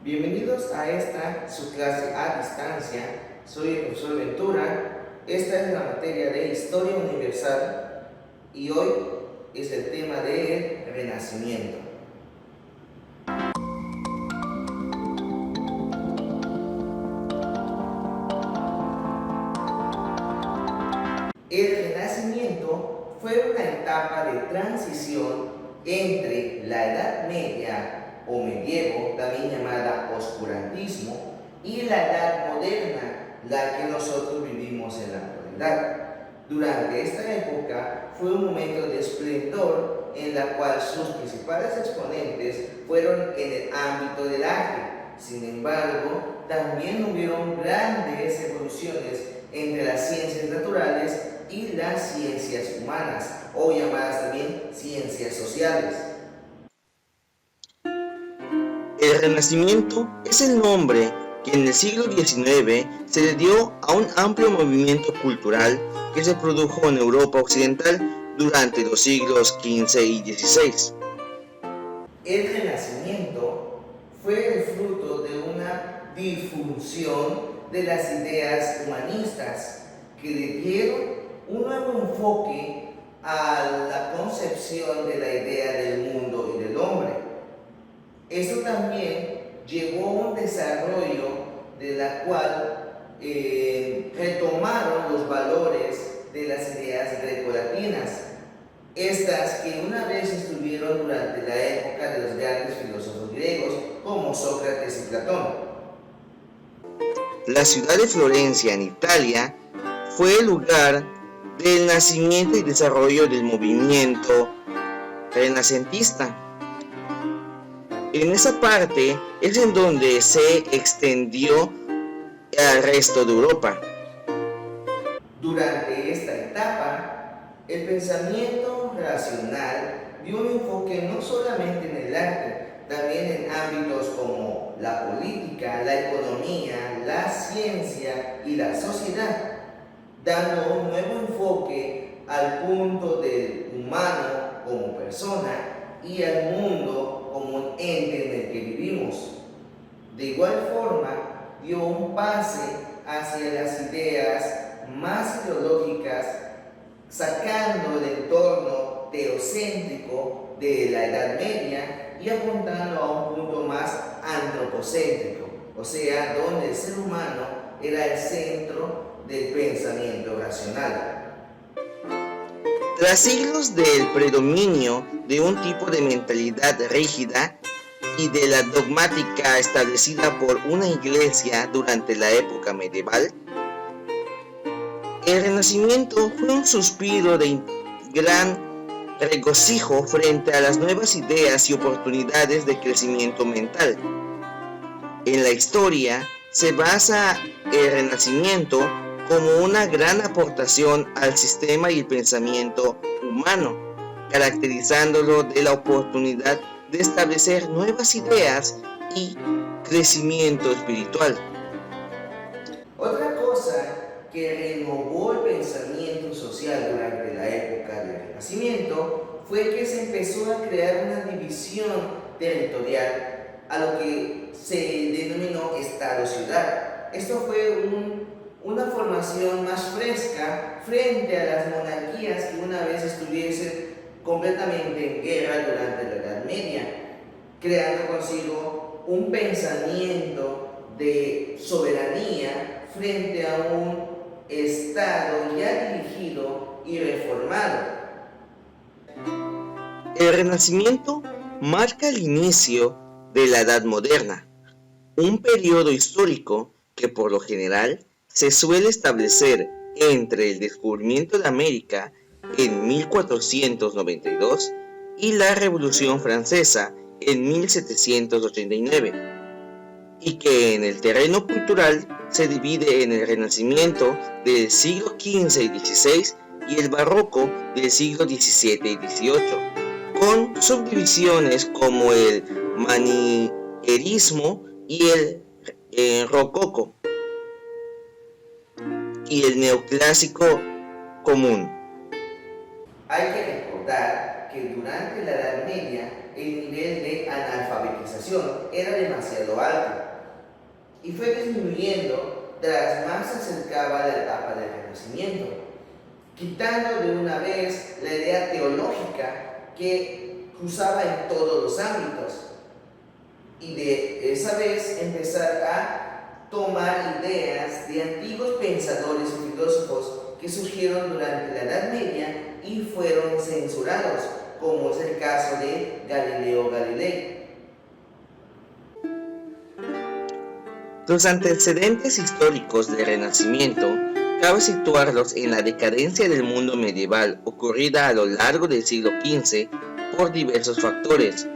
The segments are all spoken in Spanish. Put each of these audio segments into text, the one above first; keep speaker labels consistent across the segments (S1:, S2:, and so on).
S1: Bienvenidos a esta su clase a distancia. Soy el profesor Ventura. Esta es la materia de Historia Universal y hoy es el tema del Renacimiento. El Renacimiento fue una etapa de transición entre la Edad Media o medievo, también llamada oscurantismo, y la Edad Moderna, la que nosotros vivimos en la actualidad. Durante esta época fue un momento de esplendor en la cual sus principales exponentes fueron en el ámbito del arte. Sin embargo, también hubieron grandes evoluciones entre las ciencias naturales y las ciencias humanas, o llamadas también ciencias sociales.
S2: El Renacimiento es el nombre que en el siglo XIX se le dio a un amplio movimiento cultural que se produjo en Europa Occidental durante los siglos XV y XVI.
S1: El Renacimiento fue el fruto de una disfunción de las ideas humanistas que le dieron un nuevo enfoque a la concepción de la idea del mundo y del hombre. Esto también llevó a un desarrollo de la cual retomaron los valores de las ideas grecolatinas, estas que una vez estuvieron durante la época de los grandes filósofos griegos como Sócrates y Platón.
S2: La ciudad de Florencia, en Italia, fue el lugar del nacimiento y desarrollo del movimiento renacentista. En esa parte es en donde se extendió al resto de Europa.
S1: Durante esta etapa, el pensamiento racional dio un enfoque no solamente en el arte, también en ámbitos como la política, la economía, la ciencia y la sociedad, dando un nuevo enfoque al punto del humano como persona y al mundo como un ente en el que vivimos. De igual forma, dio un pase hacia las ideas más ideológicas, sacando el entorno teocéntrico de la Edad Media y apuntando a un punto más antropocéntrico, o sea, donde el ser humano era el centro del pensamiento racional.
S2: Tras siglos del predominio de un tipo de mentalidad rígida y de la dogmática establecida por una iglesia durante la época medieval, el Renacimiento fue un suspiro de gran regocijo frente a las nuevas ideas y oportunidades de crecimiento mental. En la historia se basa el Renacimiento como una gran aportación al sistema y el pensamiento humano, caracterizándolo de la oportunidad de establecer nuevas ideas y crecimiento espiritual.
S1: Otra cosa que renovó el pensamiento social durante la época del Renacimiento fue que se empezó a crear una división territorial a lo que se denominó Estado-ciudad. Esto fue una formación más fresca frente a las monarquías que una vez estuviesen completamente en guerra durante la Edad Media, creando consigo un pensamiento de soberanía frente a un Estado ya dirigido y reformado.
S2: El Renacimiento marca el inicio de la Edad Moderna, un periodo histórico que por lo general se suele establecer entre el descubrimiento de América en 1492 y la Revolución Francesa en 1789, y que en el terreno cultural se divide en el Renacimiento del siglo XV y XVI y el Barroco del siglo XVII y XVIII, con subdivisiones como el manierismo y el rococó y el neoclásico común.
S1: Hay que recordar que durante la Edad Media el nivel de analfabetización era demasiado alto y fue disminuyendo tras más se acercaba la etapa del Renacimiento, quitando de una vez la idea teológica que cruzaba en todos los ámbitos y de esa vez empezar a tomar ideas de antiguos pensadores y filósofos que surgieron durante la Edad Media y fueron censurados, como es el caso de Galileo Galilei.
S2: Los antecedentes históricos del Renacimiento cabe situarlos en la decadencia del mundo medieval ocurrida a lo largo del siglo XV por diversos factores,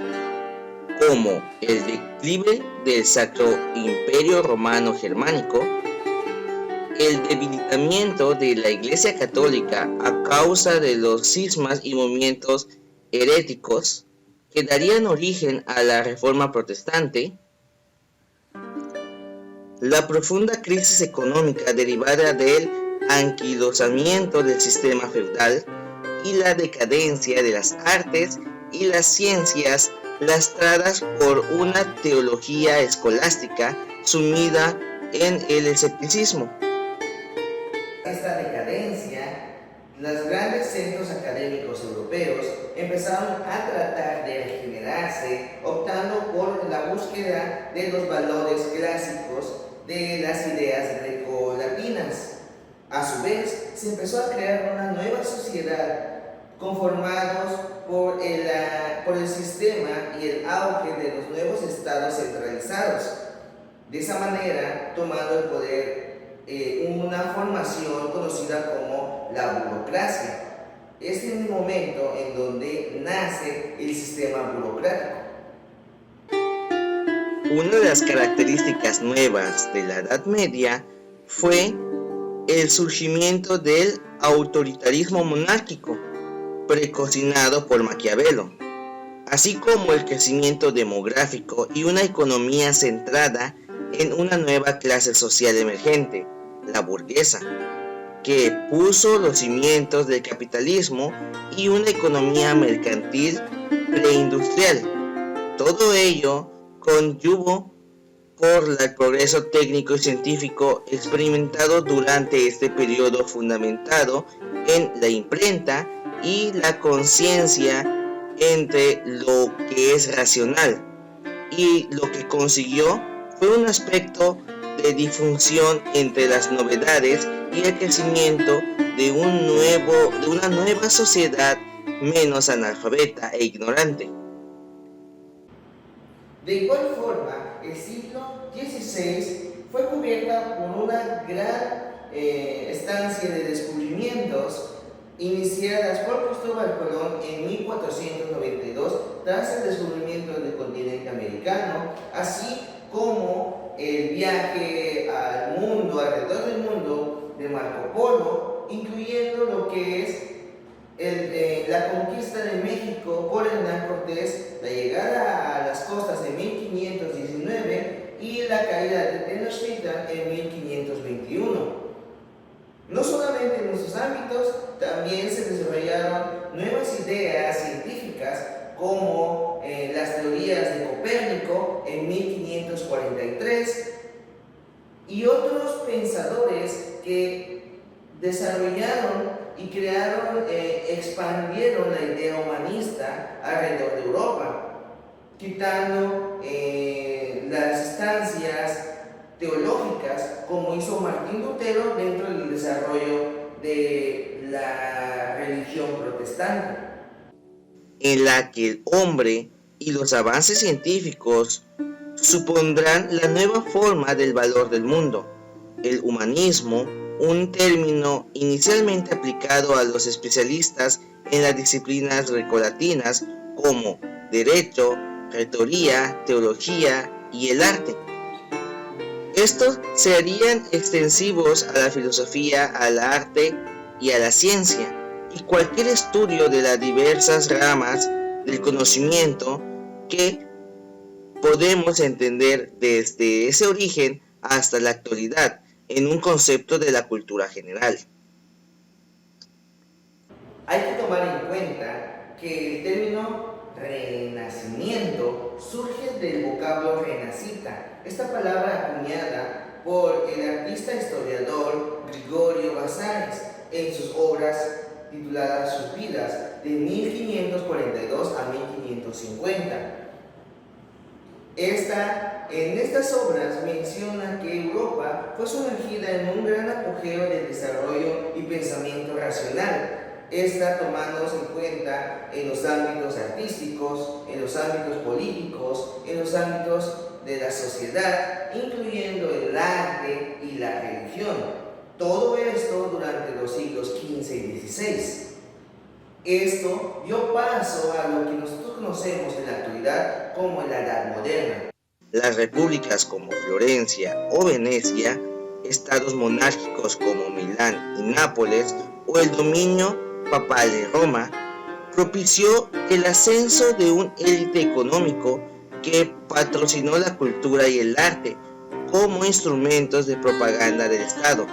S2: como el declive del Sacro Imperio Romano Germánico, el debilitamiento de la Iglesia Católica a causa de los cismas y movimientos heréticos que darían origen a la Reforma Protestante, la profunda crisis económica derivada del anquilosamiento del sistema feudal y la decadencia de las artes y las ciencias lastradas por una teología escolástica sumida en el escepticismo.
S1: Esta decadencia, los grandes centros académicos europeos empezaron a tratar de regenerarse, optando por la búsqueda de los valores clásicos de las ideas grecolatinas. A su vez, se empezó a crear una nueva sociedad conformados por el sistema y el auge de los nuevos estados centralizados. De esa manera, tomando el poder una formación conocida como la burocracia. Es en el momento en donde nace el sistema burocrático.
S2: Una de las características nuevas de la Edad Media fue el surgimiento del autoritarismo monárquico, precocinado por Maquiavelo, así como el crecimiento demográfico y una economía centrada en una nueva clase social emergente, la burguesa, que puso los cimientos del capitalismo y una economía mercantil preindustrial. Todo ello conllevó por el progreso técnico y científico experimentado durante este periodo, fundamentado en la imprenta y la conciencia entre lo que es racional, y lo que consiguió fue un aspecto de difusión entre las novedades y el crecimiento de una nueva sociedad menos analfabeta e ignorante.
S1: De igual forma, el siglo XVI fue cubierta por una gran estancia de descubrimientos iniciadas por Cristóbal Colón en 1492 tras el descubrimiento del continente americano, así como el viaje al mundo, alrededor del mundo de Marco Polo, incluyendo lo que es la conquista de México por Hernán Cortés, la llegada a las costas en 1519 y la caída de Tenochtitlan en 1521. No solamente en nuestros ámbitos, también se desarrollaron nuevas ideas científicas como las teorías de Copérnico en 1543 y otros pensadores que desarrollaron y crearon, expandieron la idea humanista alrededor de Europa, quitando las instancias teológicas como hizo Martín Lutero dentro del desarrollo de la religión protestante,
S2: en la que el hombre y los avances científicos supondrán la nueva forma del valor del mundo. El humanismo, un término inicialmente aplicado a los especialistas en las disciplinas grecolatinas como derecho, retórica, teología y el arte. Estos se harían extensivos a la filosofía, al arte y a la ciencia, y cualquier estudio de las diversas ramas del conocimiento que podemos entender desde ese origen hasta la actualidad en un concepto de la cultura general.
S1: Hay que tomar en cuenta que el término renacimiento surge del vocablo renacita, esta palabra acuñada por el artista historiador Gregorio Basáez en sus obras tituladas Sus vidas, de 1542 a 1550. En estas obras menciona que Europa fue sumergida en un gran apogeo de desarrollo y pensamiento racional, tomándose en cuenta en los ámbitos artísticos, en los ámbitos políticos, en los ámbitos de la sociedad, incluyendo el arte y la religión. Todo esto durante los siglos XV y XVI. Esto dio paso a lo que nosotros conocemos en la actualidad como la Edad Moderna.
S2: Las repúblicas como Florencia o Venecia, estados monárquicos como Milán y Nápoles o el dominio papal de Roma, propició el ascenso de un élite económico que patrocinó la cultura y el arte como instrumentos de propaganda del Estado,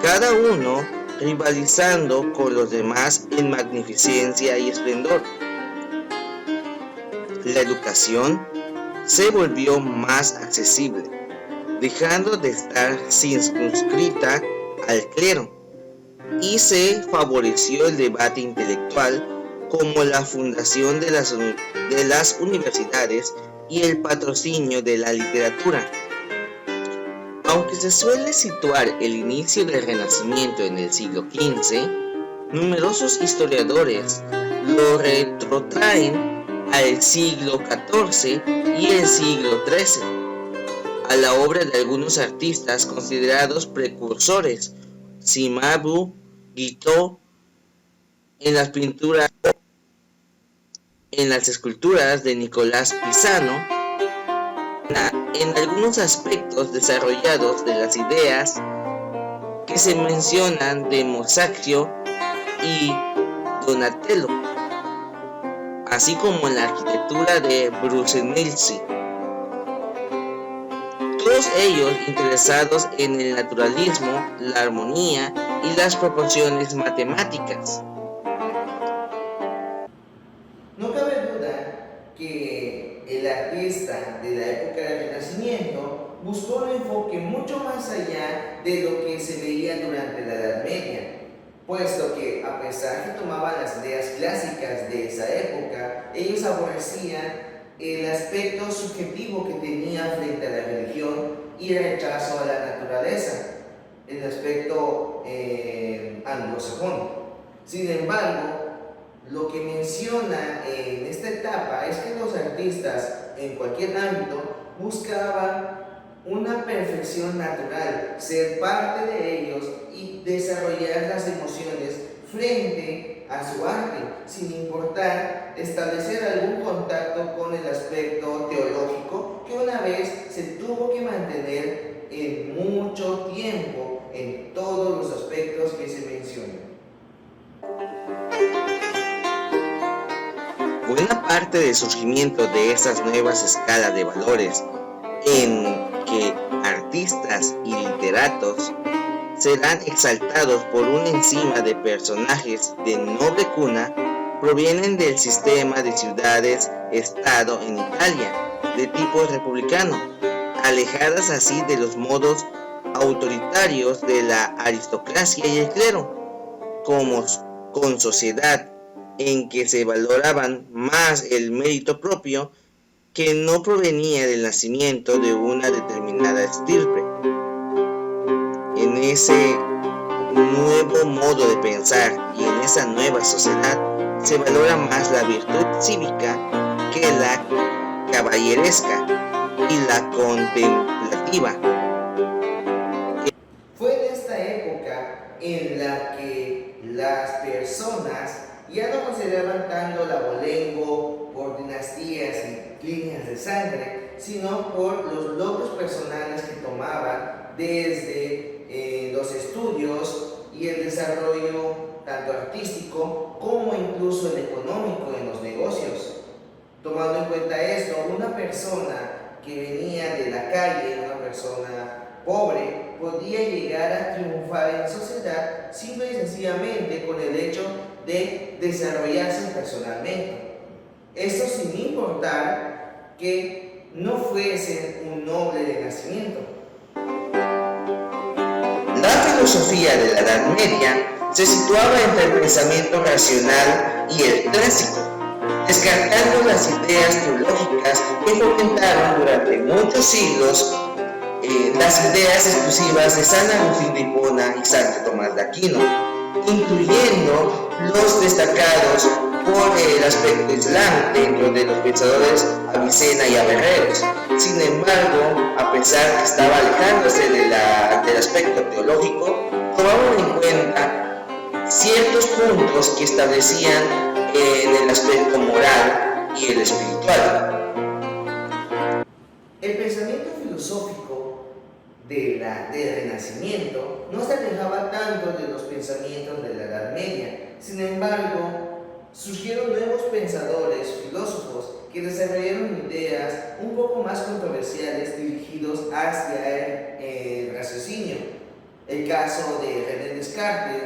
S2: cada uno rivalizando con los demás en magnificencia y esplendor. La educación se volvió más accesible, dejando de estar circunscrita al clero, y se favoreció el debate intelectual como la fundación de las universidades y el patrocinio de la literatura. Aunque se suele situar el inicio del Renacimiento en el siglo XV, numerosos historiadores lo retrotraen al siglo XIV y el siglo XIII, a la obra de algunos artistas considerados precursores, Cimabue, Guiteau, en las pinturas, en las esculturas de Nicolás Pisano, en algunos aspectos desarrollados de las ideas que se mencionan de Masaccio y Donatello, así como en la arquitectura de Brunelleschi. Todos ellos interesados en el naturalismo, la armonía y las proporciones matemáticas.
S1: No cabe duda que el artista de la época del Renacimiento buscó un enfoque mucho más allá de lo que se veía durante la Edad Media, puesto que a pesar que tomaban las ideas clásicas de esa época, ellos aborrecían el aspecto subjetivo que tenía frente a la religión y el rechazo a la naturaleza, el aspecto anglosajón. Sin embargo, lo que menciona en esta etapa es que los artistas en cualquier ámbito buscaban una perfección natural, ser parte de ellos y desarrollar las emociones frente a su arte, sin importar establecer algún contacto con el aspecto teológico que una vez se tuvo que mantener en mucho tiempo en todos los aspectos que se mencionan.
S2: Buena parte del surgimiento de estas nuevas escalas de valores en que artistas y literatos serán exaltados por una encima de personajes de noble cuna provienen del sistema de ciudades-estado en Italia, de tipo republicano, alejadas así de los modos autoritarios de la aristocracia y el clero, con sociedad en que se valoraban más el mérito propio que no provenía del nacimiento de una determinada estirpe. En ese nuevo modo de pensar y en esa nueva sociedad se valora más la virtud cívica que la caballeresca y la contemplativa.
S1: Fue en esta época en la que las personas ya no consideraban tanto el abolengo por dinastías y líneas de sangre, sino por los logros personales que tomaban desde los estudios y el desarrollo tanto artístico como incluso el económico en los negocios. Tomando en cuenta esto, una persona que venía de la calle, una persona pobre, podía llegar a triunfar en sociedad simple y sencillamente con el hecho de de desarrollarse personalmente. Esto sin importar que no fuesen un noble de nacimiento.
S2: La filosofía de la Edad Media se situaba entre el pensamiento racional y el clásico, descartando las ideas teológicas que fomentaron durante muchos siglos las ideas exclusivas de San Agustín de Hipona y Santo Tomás de Aquino, incluyendo los destacados por el aspecto islam dentro de los pensadores Avicena y Averroes. Sin embargo, a pesar que estaba alejándose del aspecto teológico, tomaban en cuenta ciertos puntos que establecían en el aspecto moral y el espiritual.
S1: El pensamiento filosófico del Renacimiento no se alejaba tanto de los pensamientos de la Edad Media. Sin embargo, surgieron nuevos pensadores, filósofos, que desarrollaron ideas un poco más controversiales dirigidos hacia el raciocinio. El caso de René Descartes,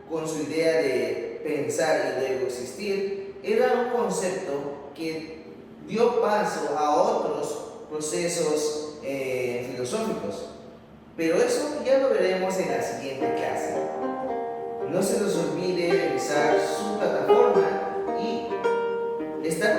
S1: con su idea de pensar y luego existir, era un concepto que dio paso a otros procesos filosóficos. Pero eso ya lo veremos en la siguiente clase. No se les olvide revisar su plataforma y estar